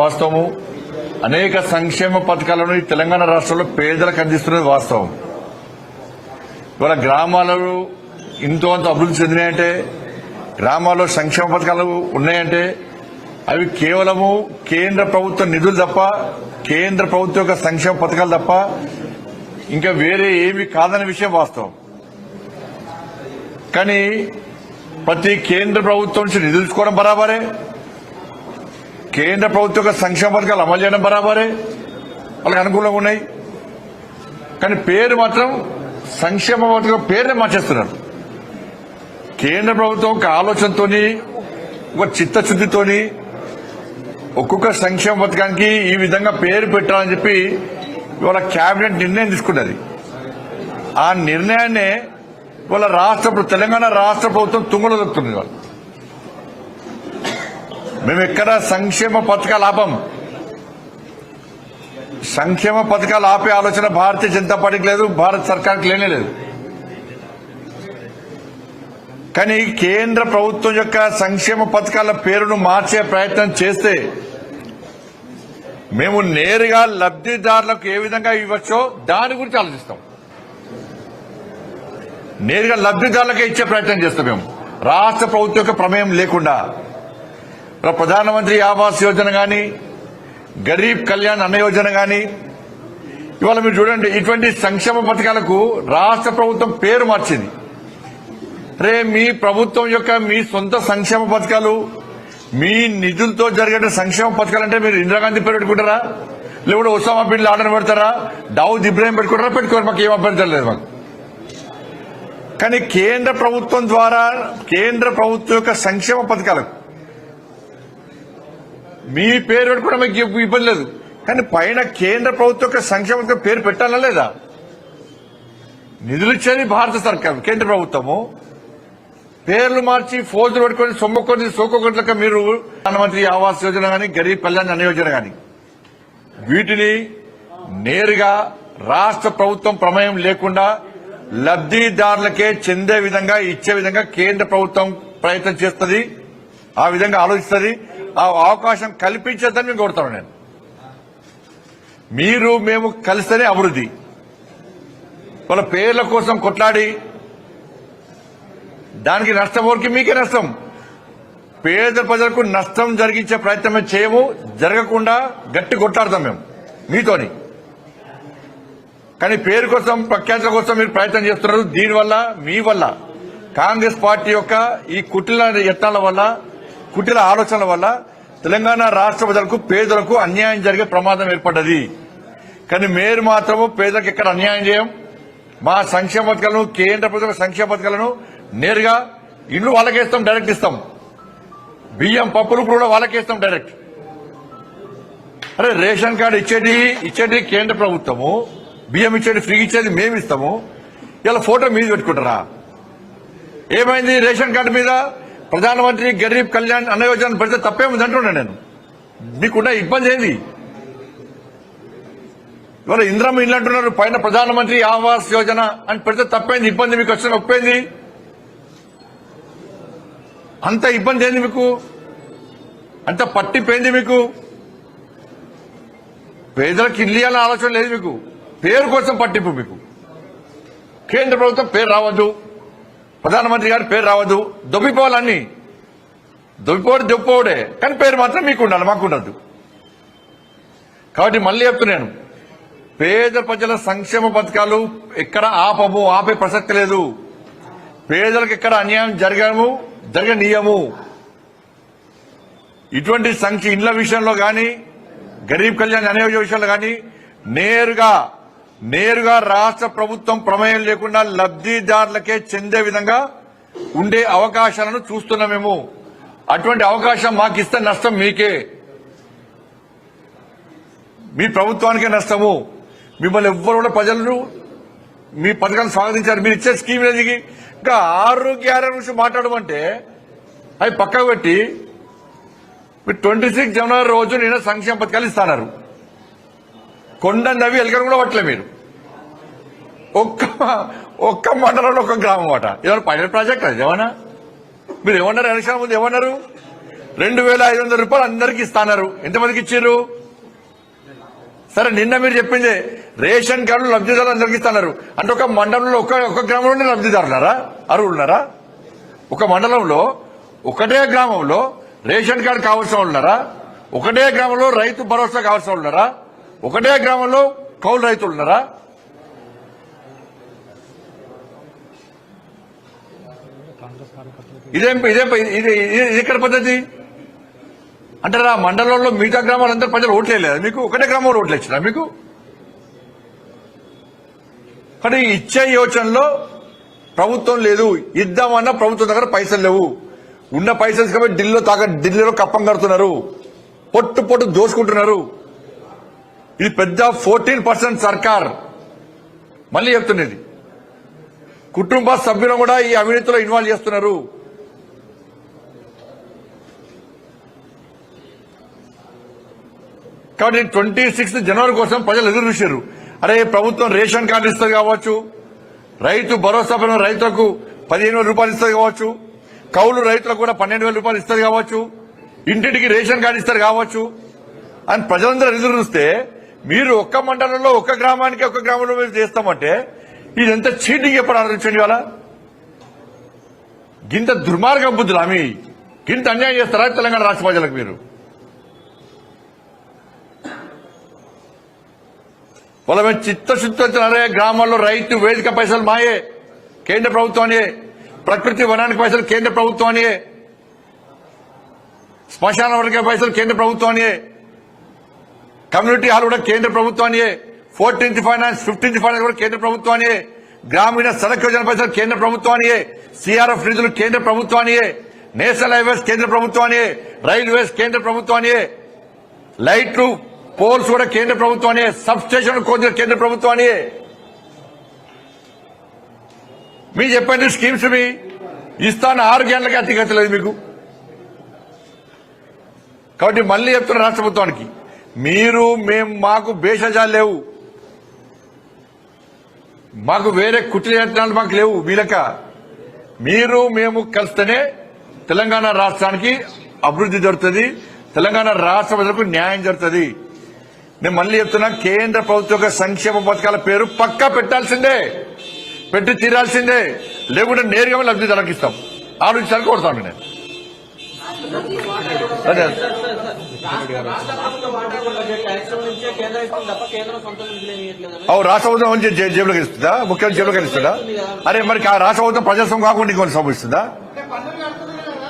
వాస్తవము. అనేక సంక్షేమ పథకాలను ఈ తెలంగాణ రాష్ట్రంలో పేదలకు అందిస్తున్నది వాస్తవం. ఇవాళ గ్రామాలలో ఇంతో అంత అభివృద్ధి చెందినాయంటే, గ్రామాల్లో సంక్షేమ పథకాలు ఉన్నాయంటే అవి కేవలము కేంద్ర ప్రభుత్వ నిధులు తప్ప, కేంద్ర ప్రభుత్వం యొక్క సంక్షేమ పథకాలు తప్ప ఇంకా వేరే ఏమి కాదనే విషయం వాస్తవం. కానీ ప్రతి కేంద్ర ప్రభుత్వం నుంచి నిధులు తీసుకోవడం బరాబరే, కేంద్ర ప్రభుత్వం యొక్క సంక్షేమ పథకాలు అమలు చేయడం బరాబరే, వాళ్ళకి అనుకూలంగా ఉన్నాయి. కానీ పేరు మాత్రం సంక్షేమ పథకం పేరునే మార్చేస్తున్నారు. కేంద్ర ప్రభుత్వం ఒక ఆలోచనతోని, ఒక చిత్తశుద్దితోని ఒక్కొక్క సంక్షేమ పథకానికి ఈ విధంగా పేరు పెట్టాలని చెప్పి ఇవాళ కేబినెట్ నిర్ణయం తీసుకున్నది. ఆ నిర్ణయాన్ని ఇవాళ తెలంగాణ రాష్ట్ర ప్రభుత్వం తుంగలో దొక్కుతుంది. వాళ్ళు మేము ఎక్కడ సంక్షేమ పథకాలు ఆపం. సంక్షేమ పథకాలు ఆపే ఆలోచన భారతీయ జనతా పార్టీకి లేదు, భారత సర్కార్కి లేనే లేదు. కానీ కేంద్ర ప్రభుత్వం యొక్క సంక్షేమ పథకాల పేరును మార్చే ప్రయత్నం చేస్తే మేము నేరుగా లబ్ధిదారులకు ఏ విధంగా ఇవ్వచ్చో దాని గురించి ఆలోచిస్తాం. నేరుగా లబ్ధిదారులకే ఇచ్చే ప్రయత్నం చేస్తాం. మేము రాష్ట్ర ప్రభుత్వం యొక్క ప్రమేయం లేకుండా ప్రధానమంత్రి ఆవాస్ యోజన గాని, గరీబ్ కళ్యాణ్ అన్న యోజన గాని, ఇవాళ మీరు చూడండి, ఇటువంటి సంక్షేమ పథకాలకు రాష్ట్ర ప్రభుత్వం పేరు మార్చింది. రే మీ ప్రభుత్వం యొక్క మీ సొంత సంక్షేమ పథకాలు, మీ నిధులతో జరిగే సంక్షేమ పథకాలు అంటే మీరు ఇందిరాగాంధీ పేరు పెట్టుకుంటారా, లేకపోతే ఒసామా బిన్ లాడెన్ పెడతారా, దావుద్ ఇబ్రాహిం పెట్టుకుంటారా? పెట్టుకోరు, మాకు ఏం అభ్యంతరం లేదు మాకు. కానీ కేంద్ర ప్రభుత్వం ద్వారా కేంద్ర ప్రభుత్వం యొక్క సంక్షేమ పథకాలకు మీ పేరు పెట్టుకోవడం మీకు ఇబ్బంది లేదు. కానీ పైన కేంద్ర ప్రభుత్వం యొక్క సంక్షేమ పథకం పేరు పెట్టాలా లేదా? నిధులు ఇచ్చేది భారత సర్కారు, కేంద్ర ప్రభుత్వము. పేర్లు మార్చి ఫోజులు పెట్టుకుని సొమ్మకొని సోకొకట్లక మీరు ప్రధానమంత్రి ఆవాస్ యోజన గాని, గరీబ్ కళ్యాణ్ అన్న యోజన గాని వీటిని నేరుగా రాష్ట్ర ప్రభుత్వం ప్రమేయం లేకుండా లబ్ధిదారులకే చెందే విధంగా ఇచ్చే విధంగా కేంద్ర ప్రభుత్వం ప్రయత్నం చేస్తుంది. ఆ విధంగా ఆలోచిస్తుంది. ఆ అవకాశం కల్పించేద్దని మేము కోరుతాను. నేను మీరు మేము కలిస్తేనే అభివృద్ధి. వాళ్ళ పేర్ల కోసం కొట్లాడి దానికి నష్టం వరకు మీకే నష్టం. పేద ప్రజలకు నష్టం జరిగించే ప్రయత్నం చేయము. జరగకుండా గట్టి కొట్లాడతాం మేము మీతోని. కానీ పేరు కోసం, ప్రఖ్యాతుల కోసం మీరు ప్రయత్నం చేస్తున్నారు. దీనివల్ల మీ వల్ల కాంగ్రెస్ పార్టీ యొక్క ఈ కుటిల యత్నాల వల్ల, కుటిల ఆలోచనల వల్ల తెలంగాణ రాష్ట్ర ప్రజలకు, పేదలకు అన్యాయం జరిగే ప్రమాదం ఏర్పడ్డది. కానీ మీరు మాత్రము పేదలకు ఎక్కడ అన్యాయం చేయం. మా సంక్షేమ పథకాలను, కేంద్ర ప్రభుత్వ సంక్షేమ పథకాలను నేరుగా ఇల్లు వాళ్ళకేస్తాం, డైరెక్ట్ ఇస్తాం. బియ్యం, పప్పులు కూడా వాళ్ళకేస్తాం డైరెక్ట్. అరే రేషన్ కార్డు ఇచ్చేది కేంద్ర ప్రభుత్వము, బియ్యం ఇచ్చేది ఫ్రీ ఇచ్చేది మేము ఇస్తాము. ఇలా ఫోటో మీద పెట్టుకుంటారా? ఏమైంది? రేషన్ కార్డు మీద ప్రధానమంత్రి గరీబ్ కళ్యాణ్ అన్న యోజన పెడితే తప్పేముంది అంటున్నా నేను. మీకున్న ఇబ్బంది ఏంది? ఇవాళ ఇందిరమ్మ ఇల్లు అంటున్నారు, పైన ప్రధానమంత్రి ఆవాస్ యోజన అని పెడితే తప్పైంది, ఇబ్బంది మీకు వచ్చిన ఒప్పైంది. అంత ఇబ్బంది ఏంది మీకు? అంత పట్టిపోయింది మీకు? పేదలకు ఇల్లు ఇవ్వాలని ఆలోచన లేదు మీకు. పేరు కోసం పట్టింపు మీకు. కేంద్ర ప్రభుత్వం పేరు రావద్దు, ప్రధానమంత్రి గారి పేరు రావద్దు, దొబ్బిపోవాలన్నీ. దొబ్బిపోవడే, కానీ పేరు మాత్రం మీకు ఉండాలి, మాకు ఉండద్దు. కాబట్టి మళ్ళీ చెప్తున్నాను, పేద ప్రజల సంక్షేమ పథకాలు ఎక్కడ ఆపము, ఆపే ప్రసక్తి లేదు. పేదలకు ఎక్కడ అన్యాయం జరగనీయము. ఇటువంటి ఇండ్ల విషయంలో గాని, గరీబ్ కళ్యాణ్ అనే విషయంలో గాని నేరుగా రాష్ట్ర ప్రభుత్వం ప్రమేయం లేకుండా లబ్ధిదారులకే చెందే విధంగా ఉండే అవకాశాలను చూస్తున్నాం మేము. అటువంటి అవకాశం మాకు ఇస్తే నష్టం మీకే, మీ ప్రభుత్వానికే నష్టము. మిమ్మల్ని ఎవ్వరు కూడా ప్రజలు మీ పథకాన్ని స్వాగతించారు. మీరు ఇచ్చే స్కీమ్ దిగి ఇంకా 6 నుంచి మాట్లాడమంటే అవి పక్కకు పెట్టి మీరు 26 జనవరి రోజు నేను సంక్షేమ పథకాలు ఇస్తున్నారు. కొండవి ఎలకలు కూడా పట్టలే మీరు. ఒక్క మండలంలో ఒక గ్రామం అట. ఏమన్నా పైలట్ ప్రాజెక్ట్ అది ఏమన్నా? మీరు ఏమన్నారు? ఎలక్షన్ ముందు ఏమన్నారు? 2,500 రూపాయలు అందరికి ఇస్తున్నారు. ఎంతమందికి ఇచ్చారు? సరే, నిన్న మీరు చెప్పింది రేషన్ కార్డులు లబ్ధిదారులు అందరికి ఇస్తున్నారు అంటే ఒక మండలంలో ఒక గ్రామంలోనే లబ్ధిదారులారా అర్హులున్నారా? ఒక మండలంలో ఒకటే గ్రామంలో రేషన్ కార్డు కావాల్సిన ఉన్నారా? ఒకటే గ్రామంలో రైతు భరోసా కావాల్సిన ఉన్నారా? ఒకటే గ్రామంలో కౌలు రైతులు ఉన్నారా? ఇది ఇక్కడ పద్ధతి అంటే ఆ మండలంలో మిగతా గ్రామాలందరూ ప్రజలు ఓట్లేదా మీకు? ఒకటే గ్రామంలో ఓట్లు ఇచ్చినా మీకు? కానీ ఇచ్చే యోచనలో ప్రభుత్వం లేదు. ఇద్దామన్నా ప్రభుత్వం దగ్గర పైసలు లేవు. ఉన్న పైసలు కాబట్టి ఢిల్లీలో కప్పం కడుతున్నారు, పొట్టు దోసుకుంటున్నారు. ఇది పెద్ద 14% సర్కార్. మళ్ళీ చెప్తున్నది, కుటుంబ సభ్యులను కూడా ఈ అవినీతిలో ఇన్వాల్వ్ చేస్తున్నారు. కాబట్టి 26 జనవరి కోసం ప్రజలు ఎదురు చూశారు. అరే, ప్రభుత్వం రేషన్ కార్డు ఇస్తుంది కావచ్చు, రైతు భరోసా పైన రైతులకు 15,000 రూపాయలు ఇస్తుంది కావచ్చు, కౌలు రైతులకు కూడా 12,000 రూపాయలు ఇస్తుంది కావచ్చు, ఇంటింటికి రేషన్ కార్డు ఇస్తారు కావచ్చు అని ప్రజలందరూ ఎదురు చూస్తే మీరు ఒక్క మండలంలో ఒక్క గ్రామంలో మీరు చేస్తామంటే ఇదంతా చీటింగ్ ఎప్పుడు ఆలోచించండి. వాళ్ళ గింత దుర్మార్గం బుద్ధులు ఆమె గింత అన్యాయం చేస్తారా తెలంగాణ రాష్ట్ర ప్రజలకు? మీరు వాళ్ళ మీద చిత్తశుద్ధి వచ్చినారే. గ్రామాల్లో రైతు వేదిక పైసలు మాయే, కేంద్ర ప్రభుత్వానియే. ప్రకృతి వనానికి పైసలు కేంద్ర ప్రభుత్వానియే. శ్మశాన వర్గ పైసలు కేంద్ర ప్రభుత్వానియే. కమ్యూనిటీ హాల్ కూడా కేంద్ర ప్రభుత్వానియే. 14th ఫైనాన్స్ 15th ఫైనాన్స్ కూడా కేంద్ర ప్రభుత్వానియే. గ్రామీణ సడక్ యోజన పైసలు కేంద్ర ప్రభుత్వానియే. సిఆర్ఎఫ్ నిధులు కేంద్ర ప్రభుత్వానియే. నేషనల్ హైవేస్ కేంద్ర ప్రభుత్వానియే. రైల్వేస్ కేంద్ర ప్రభుత్వానియే. లైట్లు పోల్స్ కూడా కేంద్ర ప్రభుత్వానియే. సబ్ స్టేషన్ కేంద్ర ప్రభుత్వానియే. మీ చెప్పండి స్కీమ్స్ మీ ఇస్తాను 6 గంటలకి అతిగతలేదు మీకు. కాబట్టి మళ్ళీ చెప్తున్న రాష్ట్ర ప్రభుత్వానికి, మాకు భేషజాలు లేవు, మాకు వేరే కుట్ర యత్నాలు మాకు లేవు. వీలక మేము కలిస్తేనే తెలంగాణ రాష్ట్రానికి అభివృద్ధి జరుగుతుంది, తెలంగాణ రాష్ట్ర ప్రజలకు న్యాయం జరుగుతుంది. నేను మళ్ళీ చెప్తున్నా, కేంద్ర ప్రభుత్వ యొక్క సంక్షేమ పథకాల పేరు పక్కా పెట్టాల్సిందే, పెట్టి తీరాల్సిందే. లేకుంటే నేరుగా లబ్ధిదారులకు ఇస్తాం. ఆలోచించాలని కోరుతాను నేను. అదే రాష్ట్ర ప్రభుత్వం జేబులోకి ఇస్తుందా? ముఖ్యమంత్రి జేబులోకి ఇస్తుందా? అరే, మరి రాష్ట్ర ప్రభుత్వం ప్రజాస్వామ్యం కాకుండా ఇంకొన్ని సమస్యస్తుందా?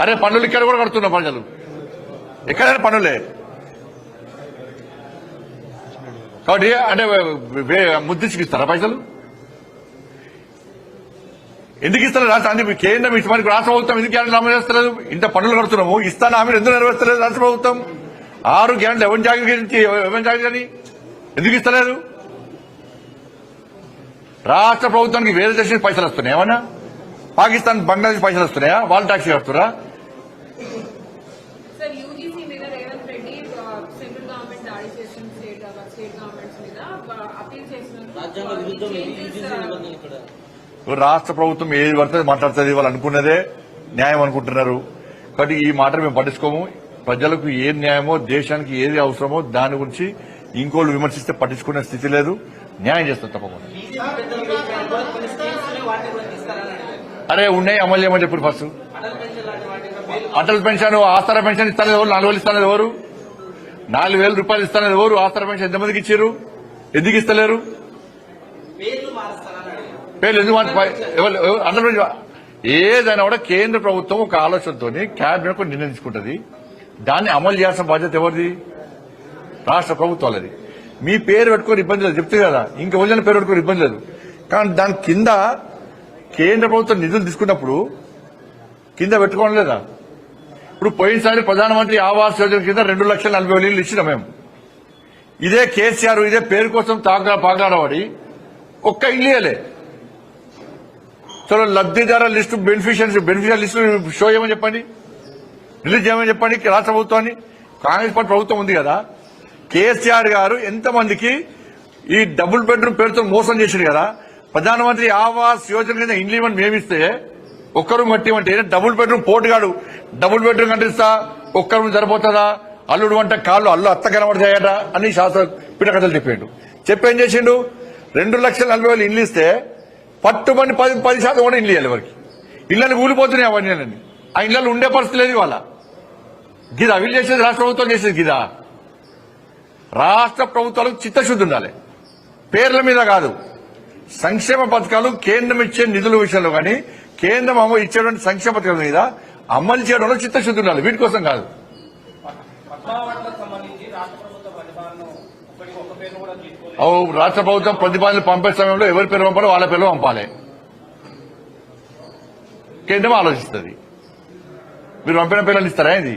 అరే, పన్నులు ఇక్కడ కూడా కడుతున్నా ప్రజలు, ఎక్కడైనా పన్నులే. కాబట్టి అంటే ముద్దించుకిస్తారా పైసలు? ఎందుకు ఇస్తారు? రాష్ట్ర కేంద్రం మనకి రాష్ట్ర ప్రభుత్వం ఎందుకు గ్యారెంటీ అమలు చేస్తలేదు? ఇంత పన్నులు కడుతున్నాము, ఇస్తాను హామీలు ఎందుకు నెరవేర్చలేదు రాష్ట్ర ప్రభుత్వం? 6 గ్యారెంటీ ఎవరి జాగ్రత్త ఎందుకు ఇస్తలేదు? రాష్ట్ర ప్రభుత్వానికి వేరే దేశానికి పైసలు వస్తున్నాయి ఏమన్నా? పాకిస్తాన్, బంగ్లాదేశ్ పైసలు వస్తున్నాయా? వాళ్ళు ట్యాక్స్ కడుతురా? రాష్ట్ర ప్రభుత్వం ఏది పడుతుంది మాట్లాడుతుంది, వాళ్ళు అనుకున్నదే న్యాయం అనుకుంటున్నారు. కాబట్టి ఈ మాట మేము పట్టించుకోము. ప్రజలకు ఏది న్యాయమో, దేశానికి ఏది అవసరమో దాని గురించి ఇంకోళ్ళు విమర్శిస్తే పట్టించుకునే స్థితి లేదు. న్యాయం చేస్తాం తప్పకుండా. అరే, ఉన్నాయి, అమలు చేయమని చెప్పారు. ఫస్ట్ అటల్ పెన్షన్, ఆసరా పెన్షన్ ఇస్తానది ఎవరు? 4,000 ఇస్తానది ఎవరు? 4,000 రూపాయలు ఇస్తానది ఎవరు? ఆసరా పెన్షన్ ఎంతమందికి ఇచ్చారు? ఎందుకు ఇస్తలేరు? పేర్లు ఎందుకు? అందరూ ఏదైనా కూడా కేంద్ర ప్రభుత్వం ఒక ఆలోచనతో క్యాబినెట్ నిర్ణయం తీసుకుంటుంది. దాన్ని అమలు చేయాల్సిన బాధ్యత ఎవరిది? రాష్ట్ర ప్రభుత్వాలది. మీ పేరు పెట్టుకొని ఇబ్బంది లేదు, చెప్తే కదా. ఇంకా వదిలిన పేరు పెట్టుకొని ఇబ్బంది లేదు. కానీ దాని కింద కేంద్ర ప్రభుత్వం నిధులు తీసుకున్నప్పుడు కింద పెట్టుకోవడం లేదా? ఇప్పుడు పోయినసారి ప్రధానమంత్రి ఆవాస్ యోజన కింద 2,40,000 ఇళ్ళు ఇచ్చినాం మేము. ఇదే కేసీఆర్ ఇదే పేరు కోసం పాగలాడవాడి ఒక్క ఇల్లు ఇవ్వలే. చలో, లబ్ధిదారుల లిస్టు, బెనిఫిషియల్ లిస్టు షో చేయమని చెప్పండి, రిలీజ్ చేయమని చెప్పండి రాష్ట్ర ప్రభుత్వాన్ని. కాంగ్రెస్ పార్టీ ప్రభుత్వం ఉంది కదా. కేసీఆర్ గారు ఎంతమందికి ఈ డబుల్ బెడ్రూమ్ పేరుతో మోసం చేసింది కదా. ప్రధానమంత్రి ఆవాస్ యోజన కింద ఇండ్లు ఇవ్వని మేమిస్తే ఒక్క రూమ్ కట్టిమంటే డబుల్ బెడ్రూమ్ పోటుగాడు డబుల్ బెడ్రూమ్ కట్టిస్తా ఒక్క రూమ్ సరిపోతుందా అల్లుడు అంటే కాళ్ళు అల్లు అత్త కనబడతాయట అని శాస్త్ర పిటకథలు చెప్పాడు చెప్పేం చేసిండు 2,40,000 ఇల్లు ఇస్తే పట్టుమని 10% కూడా ఇల్లు ఇవ్వాలి ఎవరికి ఇళ్ళని కూలిపోతున్నాయి అవన్నీ ఆ ఇళ్ళలో ఉండే పరిస్థితి లేదు ఇవాళ గిదా వీళ్ళు చేసేది రాష్ట్ర ప్రభుత్వం చేసేది గిదా రాష్ట్ర ప్రభుత్వాలకు చిత్తశుద్ధి ఉండాలి పేర్ల మీద కాదు సంక్షేమ పథకాలు కేంద్రం ఇచ్చే నిధుల విషయంలో కానీ కేంద్రం ఇచ్చేటువంటి సంక్షేమ పథకాల మీద అమలు చేయడంలో చిత్తశుద్ధి ఉండాలి వీటి కోసం కాదు రాష్ట్ర ప్రభుత్వం ప్రతిపాదనలు పంపే సమయంలో ఎవరి పేరు పంపాలో వాళ్ళ పేరు పంపాలి కేంద్రం ఆలోచిస్తుంది మీరు పంపిన పేర్లు ఇస్తారా ఇది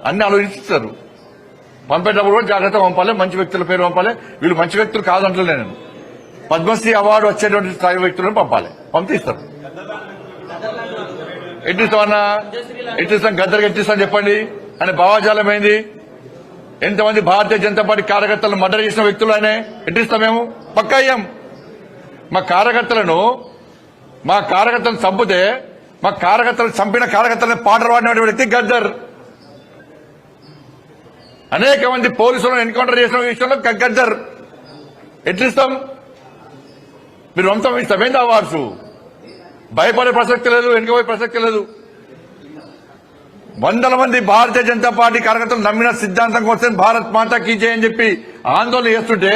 అన్ని ఆలోచిస్తారు పంపేటప్పుడు కూడా జాగ్రత్తగా పంపాలి మంచి వ్యక్తుల పేరు పంపాలి వీళ్ళు మంచి వ్యక్తులు కాదంటలే నేను పద్మశ్రీ అవార్డు వచ్చేటువంటి స్థాయి వ్యక్తులను పంపాలి పంపిస్తారు ఎట్టిస్తామన్నా ఎట్టిస్తాం గద్దరికి ఎట్టిస్తాం చెప్పండి అని భావాజాలం ఏంది ఎంతమంది భారతీయ జనతా పార్టీ కార్యకర్తలను మర్డర్ చేసిన వ్యక్తులు ఆయన ఎట్టిస్తాం మేము పక్కా అయ్యాం మా కార్యకర్తలను చంపితే మా కార్యకర్తలను చంపిన కార్యకర్తలను పాటలు పాడిన వ్యక్తి గద్దర్ అనేక మంది పోలీసులను ఎన్కౌంటర్ చేసిన విషయంలో గద్దర్ ఎట్లిస్తాం మీరు వంశం ఇస్తామేంది అవార్డ్స్ భయపడే ప్రసక్తి లేదు వెనుకపోయే ప్రసక్తి లేదు వందల మంది భారతీయ జనతా పార్టీ కార్యకర్తలు నమ్మిన సిద్ధాంతం కోసం భారత్ మాతా కీ జై అని చెప్పి ఆందోళన చేస్తుంటే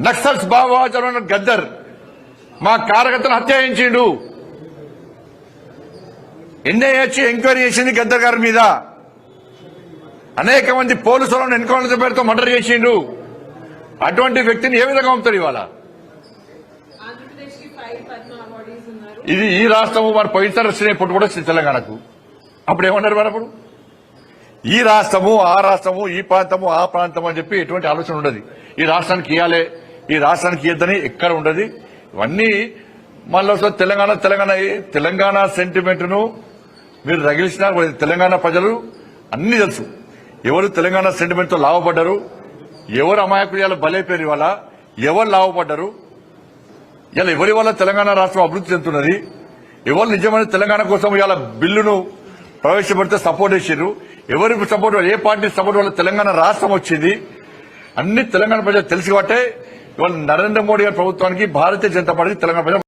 నక్సల్స్ భావజాలం గద్దర్ మా కార్యకర్తలు హత్య చేయించిండు ఎన్ఐఏ ఎంక్వైరీ చేసింది గద్దర్ గారి మీద అనేక మంది పోలీసులను ఎన్కౌంటర్ పేరుతో మర్డర్ చేసిండు అటువంటి వ్యక్తిని ఏ విధంగా పంపుతారు ఇవాళ ఇది ఈ రాష్ట్రము మన పోయినసారి వచ్చినప్పుడు కూడా తెలంగాణకు అప్పుడు ఏమన్నారు మరి అప్పుడు ఈ రాష్ట్రము ఆ రాష్ట్రము ఈ ప్రాంతము ఆ ప్రాంతము అని చెప్పి ఎటువంటి ఆలోచన ఉండదు ఈ రాష్ట్రానికి ఇవ్వాలి ఈ రాష్ట్రానికి ఇద్దని ఎక్కడ ఉండదు ఇవన్నీ మళ్ళీ తెలంగాణ సెంటిమెంట్ ను మీరు రగిలిసిన తెలంగాణ ప్రజలు అన్ని తెలుసు ఎవరు తెలంగాణ సెంటిమెంట్ తో లాభపడ్డారు ఎవరు అమాయకులు బలైపోయారు ఇవాళ ఎవరు లాభపడ్డారు ఇలా ఎవరి వల్ల తెలంగాణ రాష్ట్రం అభివృద్ధి చెందుతున్నది ఎవరు నిజమైన తెలంగాణ కోసం ఇవాళ బిల్లును ప్రవేశపెడితే సపోర్ట్ చేశారు ఎవరి సపోర్ట్ ఏ పార్టీ సపోర్ట్ వల్ల తెలంగాణ రాష్ట్రం వచ్చింది అన్ని తెలంగాణ ప్రజలు తెలిసి బట్టే ఇవాళ నరేంద్ర మోడీ గారి ప్రభుత్వానికి భారతీయ జనతా పార్టీ తెలంగాణ ప్రజలు